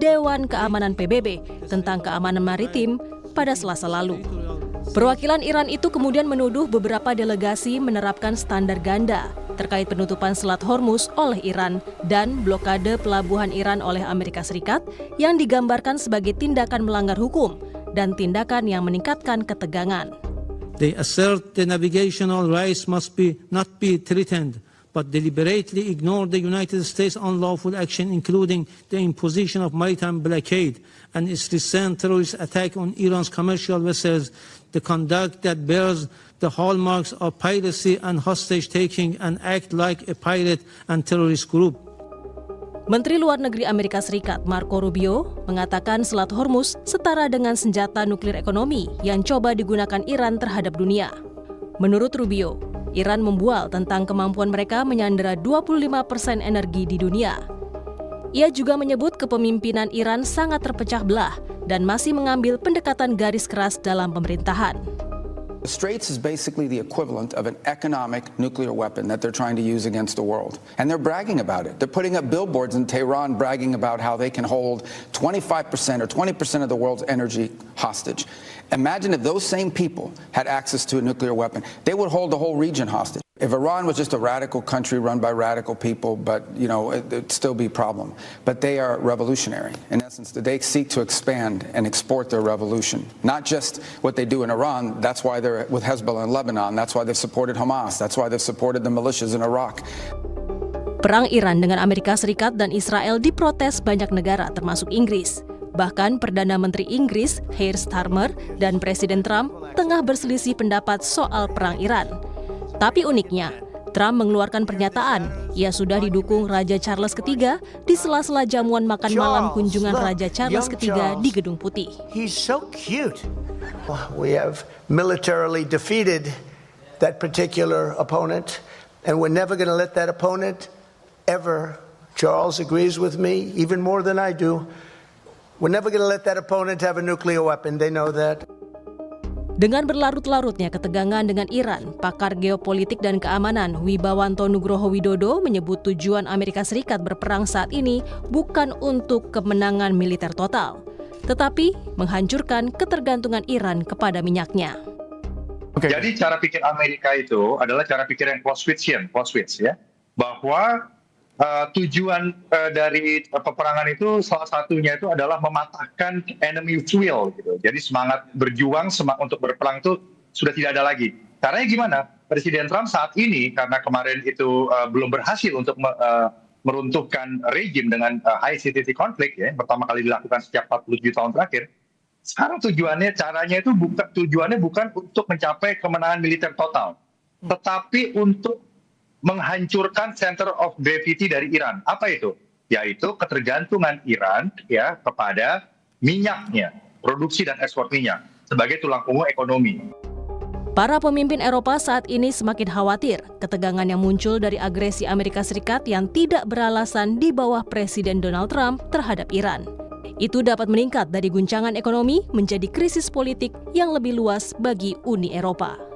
Dewan Keamanan PBB tentang keamanan maritim pada Selasa lalu. Perwakilan Iran itu kemudian menuduh beberapa delegasi menerapkan standar ganda terkait penutupan Selat Hormuz oleh Iran dan blokade pelabuhan Iran oleh Amerika Serikat yang digambarkan sebagai tindakan melanggar hukum dan tindakan yang meningkatkan ketegangan. They assert the navigational rights must not be threatened, but deliberately ignore the United States' unlawful action, including the imposition of maritime blockade and its recent terrorist attack on Iran's commercial vessels, the conduct that bears the hallmarks of piracy and hostage-taking, and act like a pirate and terrorist group. Menteri Luar Negeri Amerika Serikat Marco Rubio mengatakan Selat Hormuz setara dengan senjata nuklir ekonomi yang coba digunakan Iran terhadap dunia. Menurut Rubio, Iran membual tentang kemampuan mereka menyandera 25% energi di dunia. Ia juga menyebut kepemimpinan Iran sangat terpecah belah dan masih mengambil pendekatan garis keras dalam pemerintahan. The Straits is basically the equivalent of an economic nuclear weapon that they're trying to use against the world. And they're bragging about it. They're putting up billboards in Tehran bragging about how they can hold 25% or 20% of the world's energy hostage. Imagine if those same people had access to a nuclear weapon. They would hold the whole region hostage. If Iran was just a radical country run by radical people, but it'd still be a problem. But they are revolutionary. In essence, they seek to expand and export their revolution. Not just what they do in Iran. That's why they're with Hezbollah in Lebanon. That's why they've supported Hamas. That's why they've supported the militias in Iraq. Perang Iran dengan Amerika Serikat dan Israel diprotes banyak negara termasuk Inggris. Bahkan Perdana Menteri Inggris, Keir Starmer, dan Presiden Trump tengah berselisih pendapat soal perang Iran. Tapi uniknya, Trump mengeluarkan pernyataan ia sudah didukung Raja Charles III di sela-sela jamuan makan malam kunjungan Raja Charles III di Gedung Putih. He's so cute. We have militarily defeated that particular opponent, and we're never going to let that opponent ever. Charles agrees with me even more than I do. We're never going to let that opponent have a nuclear weapon. They know that. Dengan berlarut-larutnya ketegangan dengan Iran, pakar geopolitik dan keamanan Wibawanto Nugroho Widodo menyebut tujuan Amerika Serikat berperang saat ini bukan untuk kemenangan militer total, tetapi menghancurkan ketergantungan Iran kepada minyaknya. Jadi cara pikir Amerika itu adalah cara pikir yang Clausewitzian, ya, bahwa tujuan dari peperangan itu salah satunya itu adalah mematahkan enemy will gitu. Jadi semangat berjuang, semangat untuk berperang itu sudah tidak ada lagi. Caranya gimana? Presiden Trump saat ini karena kemarin itu belum berhasil untuk meruntuhkan rejim dengan high security conflict ya, pertama kali dilakukan sejak 47 tahun terakhir. Sekarang tujuannya bukan untuk mencapai kemenangan militer total, tetapi untuk menghancurkan center of gravity dari Iran. Apa itu? Yaitu ketergantungan Iran ya kepada minyaknya, produksi dan ekspor minyak sebagai tulang punggung ekonomi. Para pemimpin Eropa saat ini semakin khawatir ketegangan yang muncul dari agresi Amerika Serikat yang tidak beralasan di bawah Presiden Donald Trump terhadap Iran. Itu dapat meningkat dari guncangan ekonomi menjadi krisis politik yang lebih luas bagi Uni Eropa.